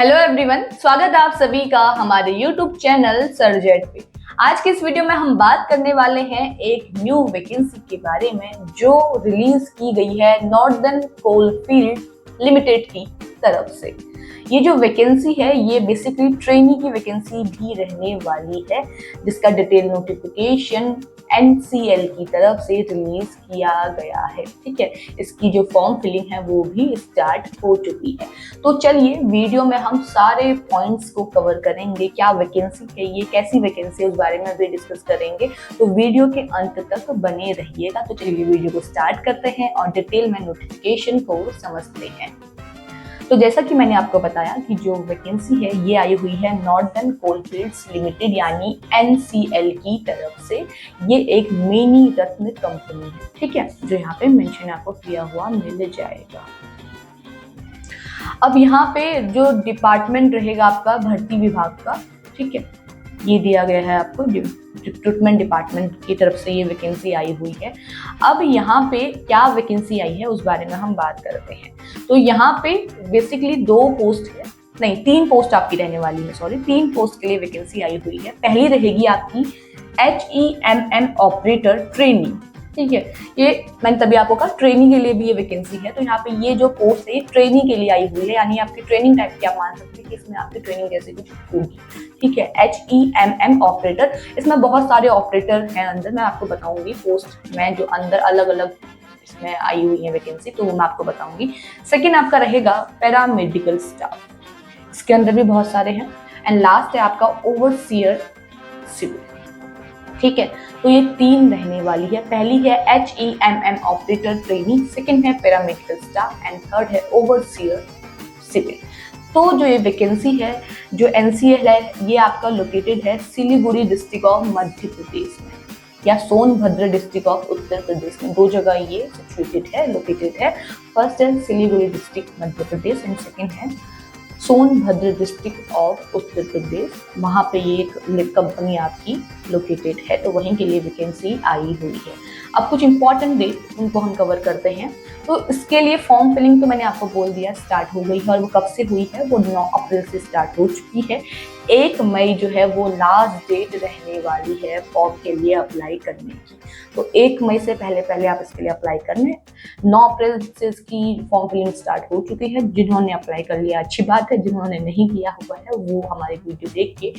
Hello everyone, स्वागत है आप सभी का हमारे यूट्यूब चैनल सरजेट पे। आज के इस वीडियो में हम बात करने वाले हैं एक न्यू वैकेंसी के बारे में जो रिलीज की गई है नॉर्दर्न कोलफील्ड लिमिटेड की तरफ से। ये जो वैकेंसी है ये बेसिकली ट्रेनी की वैकेंसी भी रहने वाली है, जिसका डिटेल नोटिफिकेशन NCL की तरफ से रिलीज किया गया है। ठीक है, इसकी जो फॉर्म फिलिंग है वो भी स्टार्ट हो चुकी है। तो चलिए वीडियो में हम सारे पॉइंट्स को कवर करेंगे। क्या वैकेंसी है, ये कैसी वैकेंसी है, उस बारे में भी डिस्कस करेंगे। तो वीडियो के अंत तक बने रहिएगा। तो चलिए वीडियो को स्टार्ट करते हैं और डिटेल में नोटिफिकेशन को समझते हैं। तो जैसा कि मैंने आपको बताया कि जो वैकेंसी है ये आई हुई है नॉर्दर्न कोलफील्ड्स लिमिटेड यानी NCL की तरफ से। ये एक मिनी रत्न कंपनी है, ठीक है, जो यहाँ पे मेंशन आपको किया हुआ मिल जाएगा। अब यहाँ पे जो डिपार्टमेंट रहेगा आपका भर्ती विभाग का, ठीक है, ये दिया गया है आपको रिक्रूटमेंट डिपार्टमेंट की तरफ से ये वैकेंसी आई हुई है। अब यहाँ पे क्या वैकेंसी आई है उस बारे में हम बात करते हैं। तो यहाँ पे बेसिकली 2 पोस्ट है, नहीं 3 पोस्ट आपकी रहने वाली है, सॉरी 3 पोस्ट के लिए वैकेंसी आई हुई है। पहली रहेगी आपकी HEMM ऑपरेटर ट्रेनिंग, ठीक है, ये मैंने तभी आपको कहा ट्रेनिंग के लिए भी ये वैकेंसी है। तो यहाँ पे ये जो पोस्ट है ये ट्रेनिंग के लिए आई हुई है, यानी आपकी ट्रेनिंग टाइप की आप मान सकते हैं कि इसमें आपकी ट्रेनिंग जैसे कुछ होगी। ठीक है, HEMM ऑपरेटर, इसमें बहुत सारे ऑपरेटर हैं अंदर, मैं आपको बताऊंगी पोस्ट में जो अंदर अलग अलग इसमें आई हुई है वैकेंसी, तो वो मैं आपको बताऊंगी। सेकेंड आपका रहेगा पैरामेडिकल स्टाफ, इसके अंदर भी बहुत सारे हैं। एंड लास्ट है आपका ओवरसियर सिविल। ठीक है, तो ये 3 रहने वाली है। पहली है HEMM ऑपरेटर ट्रेनिंग, सेकंड है पैरामेडिकल स्टाफ एंड थर्ड है ओवरसियर सिविल। तो जो ये वैकेंसी है जो NCL है ये आपका लोकेटेड है सिलीगुड़ी डिस्ट्रिक्ट ऑफ मध्य प्रदेश में या सोनभद्र डिस्ट्रिक्ट ऑफ उत्तर प्रदेश में। 2 जगह ये सिचुएटेड है, लोकेटेड है। फर्स्ट है Siliguri district Madhya Pradesh and second है सोनभद्र डिस्ट्रिक्ट ऑफ उत्तर प्रदेश। वहाँ पे ये एक कंपनी आपकी लोकेटेड है, तो वहीं के लिए वैकेंसी आई हुई है। अब कुछ इंपॉर्टेंट डेट उनको हम कवर करते हैं। तो इसके लिए फॉर्म फिलिंग तो मैंने आपको बोल दिया स्टार्ट हो गई है, और वो कब से हुई है, वो 9 अप्रैल से स्टार्ट हो चुकी है। 1 मई जो है वो लास्ट डेट रहने वाली है फॉर्म के लिए अप्लाई करने की। तो 1 मई से पहले आप इसके लिए अप्लाई कर लें। 9 अप्रैल से इसकी फॉर्म फिलिंग स्टार्ट हो चुकी है। जिन्होंने अप्लाई कर लिया अच्छी बात है, जिन्होंने नहीं किया हुआ है वो हमारी वीडियो देख के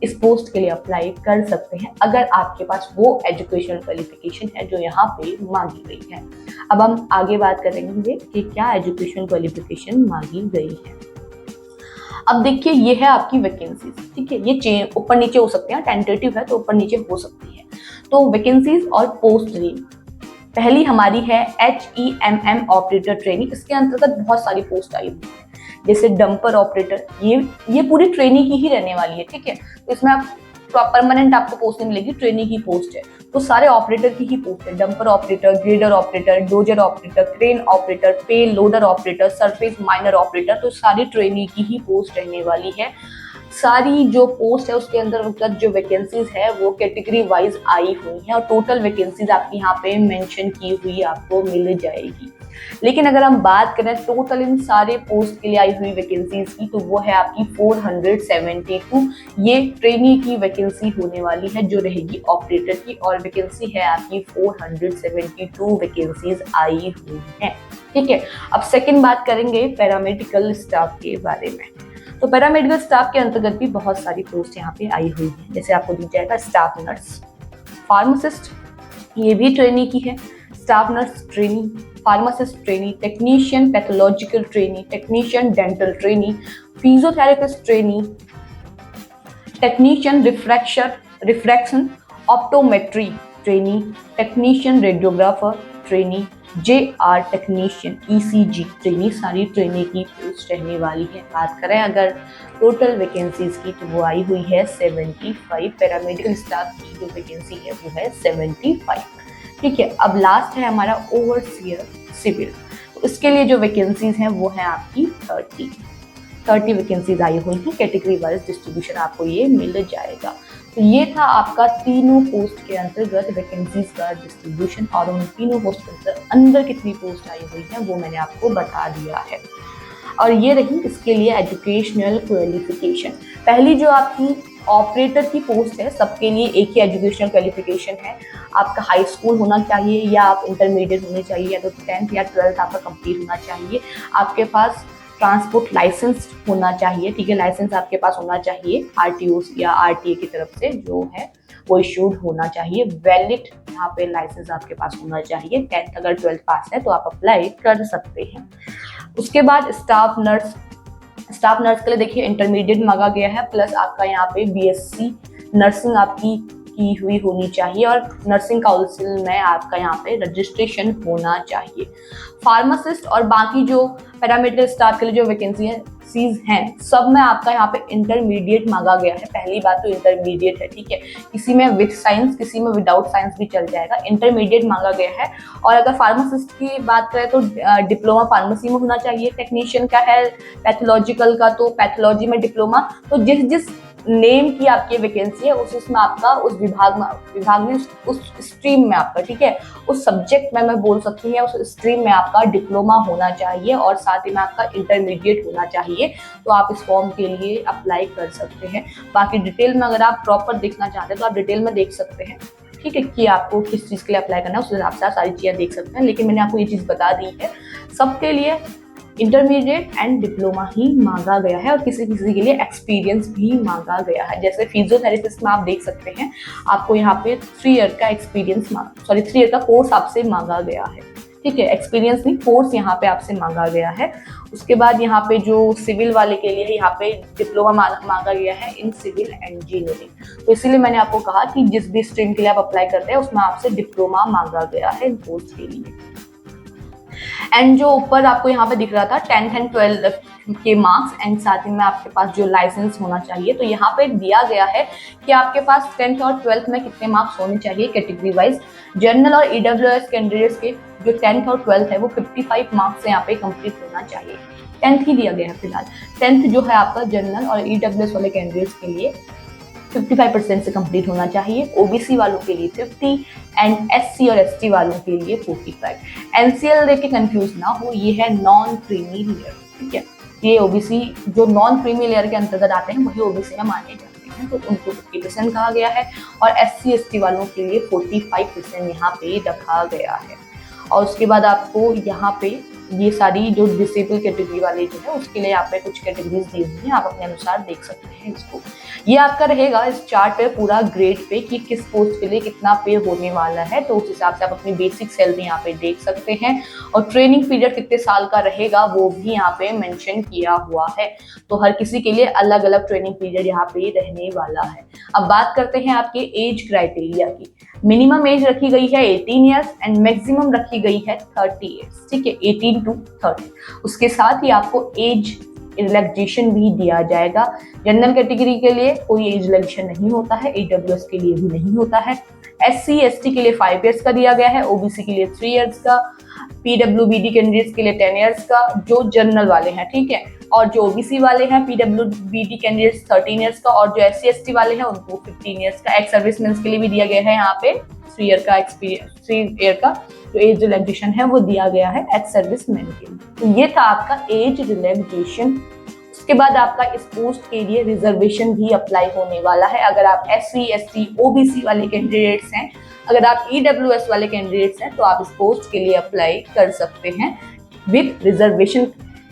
इस पोस्ट के लिए अप्लाई कर सकते हैं, अगर आपके पास वो एजुकेशनल क्वालिफिकेशन है जो यहाँ पे मांगी गई है। अब हम आगे बात करेंगे कि क्या एजुकेशनल क्वालिफिकेशन मांगी गई है। अब देखिए ये है आपकी वैकेंसीज, ठीक है, ये ऊपर नीचे हो सकते हैं, टेंटेटिव है तो ऊपर नीचे हो सकती है। तो वैकेंसीज और पोस्ट नेम, पहली हमारी है HEMM ऑपरेटर ट्रेनिंग। इसके अंतर्गत बहुत सारी पोस्ट आई हुई है, जैसे डंपर ऑपरेटर, ये पूरी ट्रेनिंग की ही रहने वाली है। ठीक है, तो इसमें आप परमानेंट आपको पोस्ट नहीं मिलेगी, ट्रेनिंग की पोस्ट है, तो सारे ऑपरेटर की ही पोस्ट है। Dumper operator, grader operator, dozer operator, crane operator, pay loader operator, surface miner operator, तो सारी ट्रेनिंग की ही पोस्ट रहने वाली है। सारी जो पोस्ट है उसके अंदर जो वैकेंसीज है वो कैटेगरी वाइज आई हुई है, और टोटल वैकेंसीज आपकी यहाँ पे मेंशन की हुई आपको मिल जाएगी। लेकिन अगर हम बात करें टोटल इन सारे पोस्ट के लिए आई हुई वैकेंसीज की, तो वो है आपकी 472। ये ट्रेनी की वैकेंसी होने वाली है जो रहेगी ऑपरेटर की, और वैकेंसी है आपकी 472 वैकेंसीज आई हुई है। ठीक है, अब सेकंड बात करेंगे पैरामेडिकल स्टाफ के बारे में। तो पैरामेडिकल स्टाफ के अंतर्गत भी बहुत सारी पोस्ट यहाँ पे आई हुई है, जैसे आपको दी जाएगा स्टाफ नर्स, फार्मासिस्ट, ये भी ट्रेनी की है, staff nurse trainee, pharmacist trainee, technician pathological trainee, technician dental trainee, physiotherapist trainee, technician refraction optometry trainee, technician radiographer trainee, JR technician ECG trainee, सारी ट्रेनी की पोस्ट रहने वाली है। बात करें अगर टोटल वैकेंसीज की, तो वो आई हुई है 75। पैरामेडिकल स्टाफ की जो वैकेंसी है वो है 75। ठीक है, अब लास्ट है हमारा ओवरसियर सिविल। तो इसके लिए जो वैकेंसीज हैं वो है आपकी 30 वैकेंसीज आई हुई हैं। कैटेगरी वाइज डिस्ट्रीब्यूशन आपको ये मिल जाएगा। तो ये था आपका तीनों पोस्ट के अंतर्गत वैकेंसीज का डिस्ट्रीब्यूशन, और उन तीनों पोस्ट के अंदर कितनी पोस्ट आई हुई है वो मैंने आपको बता दिया है। और ये रही इसके लिए एजुकेशनल क्वालिफिकेशन। पहली जो आपकी ऑपरेटर की पोस्ट है, सबके लिए एक ही एजुकेशनल क्वालिफिकेशन है। आपका हाई स्कूल होना चाहिए या आप इंटरमीडिएट होने चाहिए, या तो 10th या 12th आपका कंप्लीट होना चाहिए। आपके पास ट्रांसपोर्ट लाइसेंस होना चाहिए, ठीक है, लाइसेंस आपके पास होना चाहिए आरटीओ या आरटीए की तरफ से जो है वो इशूड होना चाहिए। वैलिड यहाँ पे लाइसेंस आपके पास होना चाहिए। 10th अगर 12th पास है तो आप अप्लाई कर सकते हैं। उसके बाद स्टाफ नर्स के लिए देखिए इंटरमीडिएट मांगा गया है, प्लस आपका यहाँ पे बीएससी नर्सिंग आपकी की हुई होनी चाहिए और नर्सिंग काउंसिल में आपका यहाँ पे रजिस्ट्रेशन होना चाहिए। फार्मासिस्ट और बाकी जो पैरामेडिकल स्टाफ के लिए जो वैकेंसी है सीज हैं, सब में आपका यहाँ पे इंटरमीडिएट मांगा गया है। पहली बात तो इंटरमीडिएट है, ठीक है, किसी में विद साइंस किसी में विदाउट साइंस भी चल जाएगा, इंटरमीडिएट मांगा गया है। और अगर फार्मासिस्ट की बात करें तो डिप्लोमा फार्मेसी में होना चाहिए। टेक्नीशियन का है पैथोलॉजिकल का तो पैथोलॉजी में डिप्लोमा। तो जिस नेम की आपकी वैकेंसी है उसमें आपका उस विभाग में उस स्ट्रीम में आपका, ठीक है, उस सब्जेक्ट में मैं बोल सकती हूँ उस स्ट्रीम में आपका डिप्लोमा होना चाहिए और साथ ही में आपका इंटरमीडिएट होना चाहिए। तो आप इस फॉर्म के लिए अप्लाई कर सकते हैं। बाकी डिटेल में अगर आप प्रॉपर देखना चाहते हैं तो आप डिटेल में देख सकते हैं, ठीक है, कि आपको किस चीज़ के लिए अप्लाई करना है, उस हिसाब से आप सारी चीज़ें देख सकते हैं। लेकिन मैंने आपको ये चीज़ बता दी है, सबके लिए इंटरमीडिएट एंड डिप्लोमा ही मांगा गया है और किसी किसी के लिए एक्सपीरियंस भी मांगा गया है। जैसे फिजियोथेरेपिस्ट में आप देख सकते हैं आपको यहाँ पे 3 ईयर का एक्सपीरियंस 3 ईयर का कोर्स आपसे मांगा गया है, ठीक है, एक्सपीरियंस नहीं कोर्स यहाँ पे आपसे मांगा गया है। उसके बाद यहाँ पे जो सिविल वाले के लिए यहाँ पे डिप्लोमा मांगा गया है इन सिविल इंजीनियरिंग। तो इसीलिए मैंने आपको कहा कि जिस भी स्ट्रीम के लिए आप अप्लाई करते हैं उसमें आपसे डिप्लोमा मांगा गया है इन कोर्स के लिए। एंड जो ऊपर आपको यहाँ पे दिख रहा था 10th एंड 12th के मार्क्स एंड साथ ही में आपके पास जो लाइसेंस होना चाहिए, तो यहाँ पे दिया गया है कि आपके पास 10th और 12th में कितने मार्क्स होने चाहिए कैटेगरी वाइज। जनरल और ईडब्ल्यूएस कैंडिडेट्स के जो 10th और 12th है वो 55 मार्क्स से यहाँ पे कंप्लीट होना चाहिए। 10th ही दिया गया है फिलहाल। 10th जो है आपका जनरल और ईडब्ल्यूएस वाले कैंडिडेट्स के लिए 55% से कंप्लीट होना चाहिए, ओबीसी वालों के लिए 50 एंड एससी और एसटी वालों के लिए 45। एनसीएल देख के कंफ्यूज ना हो, ये है नॉन क्रीमी लेयर, ठीक है, ये ओबीसी जो नॉन क्रीमी लेयर के अंतर्गत आते हैं वही ओबीसी में माने जाते हैं, तो उनको 50% कहा गया है और एससी एसटी वालों के लिए 45% यहाँ पे रखा गया है। और उसके बाद आपको यहाँ पे ये सारी जो डिसेबल कैटेगरी वाले जो है उसके लिए यहाँ पे कुछ कैटेगरीज दी हुई हैं, आप अपने अनुसार देख सकते हैं इसको। ये आपका रहेगा इस चार्ट पे पूरा ग्रेड पे कि किस पोस्ट के लिए कितना पे होने वाला है, तो उस हिसाब से आप अपनी बेसिक सैलरी यहाँ पे देख सकते हैं। और ट्रेनिंग पीरियड कितने साल का रहेगा वो भी यहाँ पे मेंशन किया हुआ है, तो हर किसी के लिए अलग अलग ट्रेनिंग पीरियड यहाँ पे रहने वाला है। अब बात करते हैं आपके एज क्राइटेरिया की। मिनिमम एज रखी गई है 18 ईयर्स एंड मैक्सिमम रखी गई है 30 ईयर्स, ठीक है, 18 to 30। उसके साथ ही आपको एज रिलैक्सेशन भी दिया जाएगा। जनरल कैटेगरी के लिए कोई एज रिलैक्सेशन नहीं होता है, ईडब्ल्यूएस के लिए भी नहीं होता है, एससी एसटी के लिए 5 ईयर्स का दिया गया है, ओबीसी के लिए 3 ईयर्स का, पीडब्ल्यूबीडी कैंडिडेट्स के लिए 10 ईयर्स का जो जनरल वाले हैं, ठीक है, और जो ओबीसी वाले हैं पीडब्ल्यूबीडी कैंडिडेट्स 13 ईयर्स का, और जो एससी एसटी वाले हैं उनको 15 ईयर्स का। एक्स सर्विसमैन के लिए भी दिया गया है यहाँ पे 3 ईयर का एक्सपीरियंस, 3 ईयर का जो एज रिलैक्सेशन है वो दिया गया है एक्स सर्विसमैन के लिए। तो ये था आपका एज रिलैक्सेशन। उसके बाद आपका इस पोस्ट के लिए रिजर्वेशन भी अप्लाई होने वाला है। अगर आप एससी एसटी ओबीसी वाले कैंडिडेट्स हैं, अगर आप ईडब्ल्यूएस वाले कैंडिडेट्स हैं तो आप इस पोस्ट के लिए अप्लाई कर सकते हैं विद रिजर्वेशन,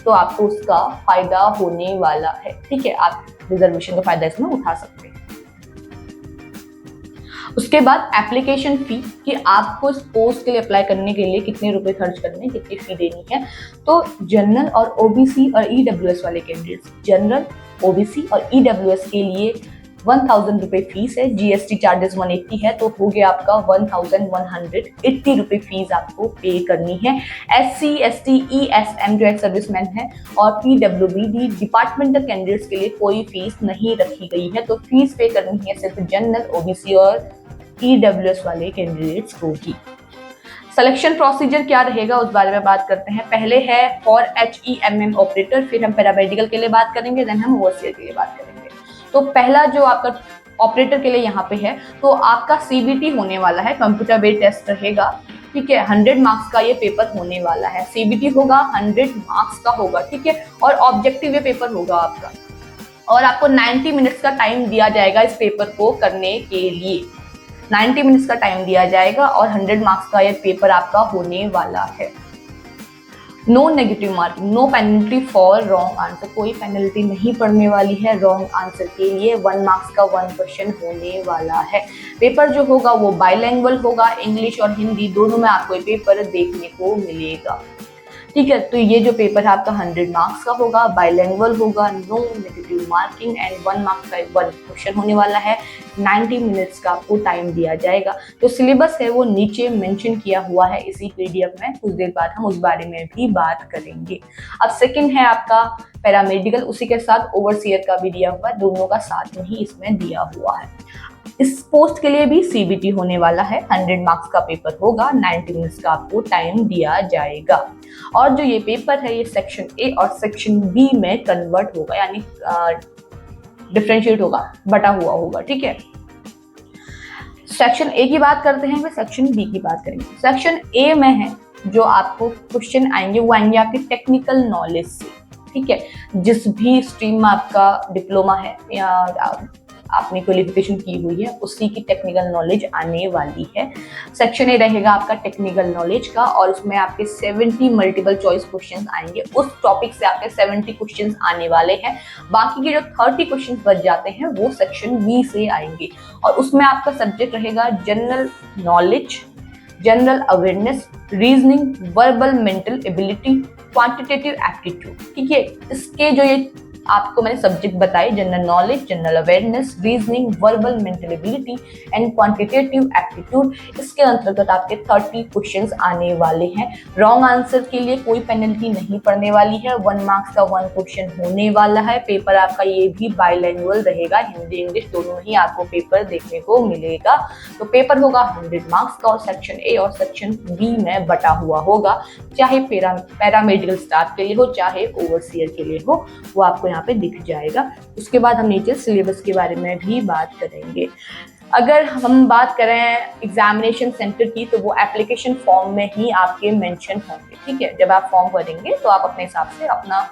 तो आपको उसका फायदा होने वाला है, ठीक है, आप रिजर्वेशन का फायदा इसमें उठा सकते हैं। उसके बाद एप्लीकेशन फी कि आपको इस पोस्ट के लिए अप्लाई करने के लिए कितने रुपए खर्च करने, कितनी फी देनी है। तो जनरल और ओबीसी और ईडब्ल्यूएस वाले कैंडिडेट्स, जनरल ओबीसी और ईडब्ल्यूएस के लिए 1000 रुपये फीस है, जीएसटी चार्जेस 180 है, तो हो गया आपका 1180 रुपये फीस आपको पे करनी है। एससी एसटी ईएसएम जो एक सर्विसमैन है और पीडब्ल्यूबीडी डिपार्टमेंटल कैंडिडेट्स के लिए कोई फीस नहीं रखी गई है, तो फीस पे करनी है सिर्फ जनरल ओबीसी और ईडब्ल्यूएस वाले कैंडिडेट्स को ही। सिलेक्शन प्रोसीजर क्या रहेगा उस बारे में बात करते हैं। पहले है फॉर HEMM ऑपरेटर, फिर हम पैरामेडिकल के लिए बात करेंगे, देन हम ओवरसीयर के लिए बात करेंगे। तो पहला जो आपका ऑपरेटर के लिए यहाँ पे है, तो आपका CBT होने वाला है, कंप्यूटर बेस्ड टेस्ट रहेगा। ठीक है। 100 मार्क्स का ये पेपर होने वाला है। सीबीटी होगा 100 मार्क्स का होगा, ठीक है, और ऑब्जेक्टिव ये पेपर होगा आपका, और आपको 90 मिनट्स का टाइम दिया जाएगा इस पेपर को करने के लिए। 90 मिनट्स का टाइम दिया जाएगा और 100 मार्क्स का ये पेपर आपका होने वाला है। No negative marking, no penalty for wrong answer, कोई पेनल्टी नहीं पड़ने वाली है रॉन्ग आंसर के लिए। 1 मार्क्स का 1 क्वेश्चन होने वाला है। पेपर जो होगा वो बाइलैंग्वेज होगा, इंग्लिश और हिंदी दोनों में आपको ये पेपर देखने को मिलेगा, ठीक है। तो ये जो पेपर है आपका 100 मार्क्स का होगा, बाइलैंग्वेज होगा, no negative marking and 1 marks का 1 क्वेश्चन होने वाला है। 90 मिनट्स का आपको टाइम दिया जाएगा। जो सिलेबस है वो नीचे मेंशन किया हुआ है इसी पीडीएफ में, कुछ देर बाद हम उस बारे में भी बात करेंगे। अब सेकंड है आपका पैरामेडिकल, उसी के साथ ओवरसियर का भी दिया हुआ है, दोनों का साथ में ही इसमें दिया हुआ है। इस पोस्ट के लिए भी सीबीटी होने वाला है। 100 मार्क्स का पेपर होगा, 90 मिनट्स का आपको टाइम दिया जाएगा। और जो ये पेपर है ये सेक्शन ए और सेक्शन बी में कन्वर्ट होगा, यानी डिफरेंशिएट होगा, बटा हुआ होगा, ठीक है। सेक्शन ए की बात करते हैं, फिर सेक्शन बी की बात करेंगे। सेक्शन ए में है जो आपको क्वेश्चन आएंगे वो आएंगे आपके टेक्निकल नॉलेज से, ठीक है। जिस भी स्ट्रीम में आपका डिप्लोमा है या आपने क्वालिफिकेशन की हुई है उसी की टेक्निकल नॉलेज आने वाली है। सेक्शन ए रहेगा आपका टेक्निकल नॉलेज का, और उसमें आपके 70 मल्टीपल चॉइस क्वेश्चंस आएंगे। उस टॉपिक से आपके 70 क्वेश्चंस आने वाले हैं। बाकी के जो 30 क्वेश्चंस बच जाते हैं वो सेक्शन बी से आएंगे, और उसमें आपका सब्जेक्ट रहेगा general knowledge, general awareness, reasoning, verbal mental ability, quantitative aptitude, ठीक है। इसके जो ये आपको मैंने सब्जेक्ट बताए, general knowledge, general awareness, reasoning, verbal mental ability and quantitative aptitude, इसके अंतर्गत आपके 30 क्वेश्चंस आने वाले हैं। रॉन्ग आंसर के लिए कोई पेनल्टी नहीं पड़ने वाली है। 1 मार्क्स का 1 क्वेश्चन होने वाला है। पेपर आपका ये भी बाइलैंग्वेज रहेगा, हिंदी इंग्लिश दोनों ही आपको पेपर देखने को मिलेगा। तो पेपर होगा 100 मार्क्स का, और सेक्शन ए और सेक्शन बी में बटा हुआ होगा, चाहे पैरामेडिकल स्टाफ के लिए हो चाहे ओवरसियर के लिए हो, वो आपको यहाँ पे दिख जाएगा। उसके बाद हम नीचे सिलेबस के बारे में भी बात करेंगे। अगर हम बात करें एग्जामिनेशन सेंटर की, तो वो एप्लीकेशन फॉर्म में ही आपके मेंशन होंगे, ठीक है। जब आप फॉर्म भरेंगे तो आप अपने हिसाब से अपना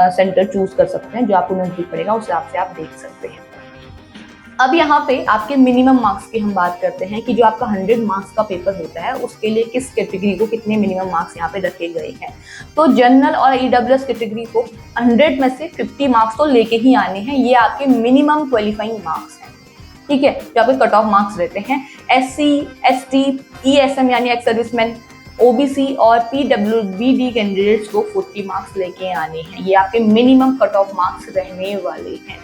सेंटर चूज कर सकते हैं, जो आपको नजदीक पड़ेगा उस हिसाब से आप देख सकते हैं। अब यहाँ पे आपके मिनिमम मार्क्स की हम बात करते हैं कि जो आपका 100 मार्क्स का पेपर होता है उसके लिए किस कैटेगरी को कितने मिनिमम मार्क्स यहाँ पे रखे गए हैं। तो जनरल और ईडब्ल्यूएस कैटेगरी को 100 में से 50 मार्क्स तो लेके ही आने हैं, ये आपके मिनिमम क्वालिफाइंग मार्क्स हैं, ठीक है, जो आपके कट ऑफ मार्क्स रहते हैं। SC, ST, ESM यानी एक्स सर्विसमैन, OBC और PWBD कैंडिडेट्स को 40 मार्क्स लेके आने हैं। ये आपके मिनिमम कट ऑफ मार्क्स रहने वाले हैं।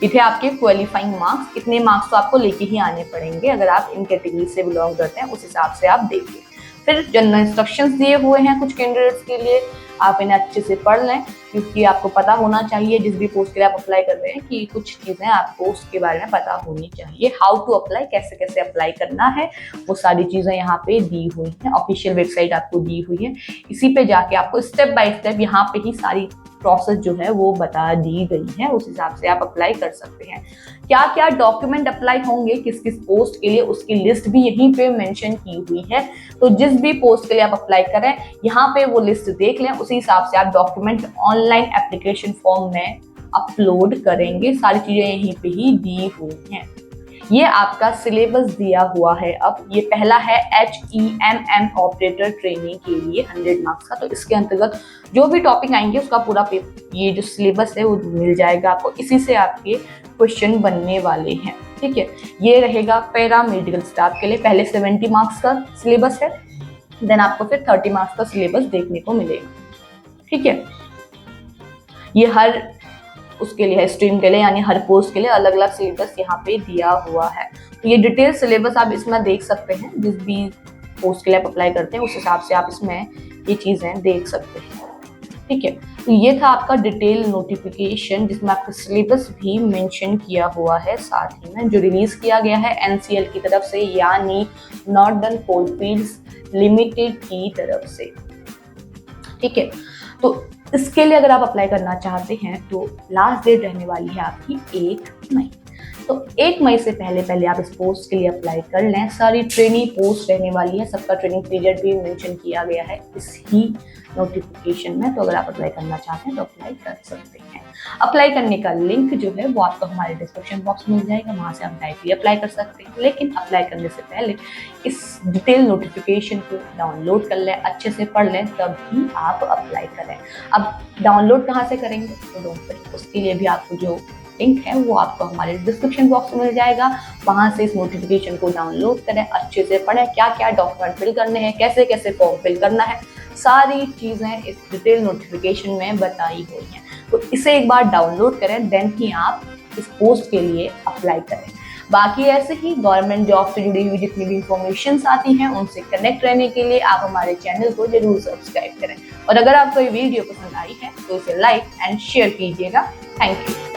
इथे आपके क्वालिफाइंग मार्क्स, इतने मार्क्स तो आपको लेके ही आने पड़ेंगे अगर आप इन कैटेगरी से बिलोंग करते हैं, उस हिसाब से आप देखिए। फिर जनरल इंस्ट्रक्शंस दिए हुए हैं कुछ कैंडिडेट्स के लिए, आप इन्हें अच्छे से पढ़ लें, क्योंकि आपको पता होना चाहिए जिस भी पोस्ट के लिए आप अप्लाई कर रहे हैं कि कुछ चीज़ें आपको उसके बारे में पता होनी चाहिए। हाउ टू अप्लाई, कैसे कैसे अप्लाई करना है, वो सारी चीज़ें यहाँ पे दी हुई हैं। ऑफिशियल वेबसाइट आपको दी हुई है, इसी पे जाके आपको स्टेप बाय स्टेप यहाँ पे ही सारी प्रोसेस जो है वो बता दी गई है, उस हिसाब से आप अप्लाई कर सकते हैं। क्या क्या डॉक्यूमेंट अप्लाई होंगे किस किस पोस्ट के लिए, उसकी लिस्ट भी यहीं पे मेंशन की हुई है। तो जिस भी पोस्ट के लिए आप अप्लाई करें यहाँ पे वो लिस्ट देख लें, उसी हिसाब से आप डॉक्यूमेंट ऑनलाइन एप्लीकेशन फॉर्म में अपलोड करेंगे। सारी चीजें यहीं पे ही दी हुई हैं। ये आपका सिलेबस दिया हुआ है। अब ये पहला है HEMM ऑपरेटर ट्रेनिंग के लिए 100 मार्क्स का, तो इसके अंतर्गत जो भी टॉपिक आएंगे उसका पूरा ये जो सिलेबस है वो मिल जाएगा आपको। इसी से आपके क्वेश्चन बनने वाले हैं, ठीक है। ये रहेगा पैरामेडिकल स्टाफ के लिए, पहले 70 मार्क्स का सिलेबस है, देन आपको फिर 30 मार्क्स का सिलेबस देखने को मिलेगा, ठीक है। ये हर उसके लिए है, स्ट्रीम के लिए, यानी हर पोस्ट के लिए अलग अलग सिलेबस यहाँ पे दिया हुआ है। तो ये डिटेल सिलेबस आप इसमें देख सकते हैं, जिस भी पोस्ट के लिए आप अप्लाई करते हैं उस हिसाब से आप इसमें ये चीज़ें देख सकते हैं, ठीक है। तो ये था आपका डिटेल नोटिफिकेशन जिसमें आपका सिलेबस भी मेंशन किया हुआ है, साथ ही में जो रिलीज किया गया है NCL की तरफ से, यानी नॉर्दर्न कोलफील्ड्स लिमिटेड की तरफ से, ठीक है। तो इसके लिए अगर आप अप्लाई करना चाहते हैं तो लास्ट डेट रहने वाली है आपकी 1 मई। तो 1 मई से पहले पहले आप इस पोस्ट के लिए अप्लाई कर लें। सारी ट्रेनिंग पोस्ट रहने वाली है, सबका ट्रेनिंग पीरियड भी मेंशन किया गया है इस ही नोटिफिकेशन में। तो अगर आप अप्लाई करना चाहते हैं तो अप्लाई कर सकते हैं। अप्लाई करने का लिंक जो है वो आपको हमारे डिस्क्रिप्शन बॉक्स में मिल जाएगा, वहाँ से आप डायरेक्टली अप्लाई कर सकते हैं। लेकिन अप्लाई करने से पहले इस डिटेल नोटिफिकेशन को डाउनलोड कर लें, अच्छे से पढ़ लें, तब ही आप अप्लाई करें। अब डाउनलोड कहाँ से करेंगे तो डोंट वरी, उसके लिए भी आपको जो लिंक है वो आपको हमारे डिस्क्रिप्शन बॉक्स में मिल जाएगा। वहां से इस नोटिफिकेशन को डाउनलोड करें, अच्छे से पढ़ें, क्या क्या डॉक्यूमेंट फिल करने हैं, कैसे कैसे फॉर्म फिल करना है, सारी चीजें इस डिटेल नोटिफिकेशन में बताई हुई हैं। तो इसे एक बार डाउनलोड करें, देन ही आप इस पोस्ट के लिए अप्लाई करें। बाकी ऐसे ही गवर्नमेंट जॉब से जुड़ी हुई जितनी भी इंफॉर्मेशन आती हैं उनसे कनेक्ट रहने के लिए आप हमारे चैनल को जरूर सब्सक्राइब करें। और अगर आपको ये वीडियो पसंद आई है तो इसे लाइक एंड शेयर कीजिएगा। Thank you.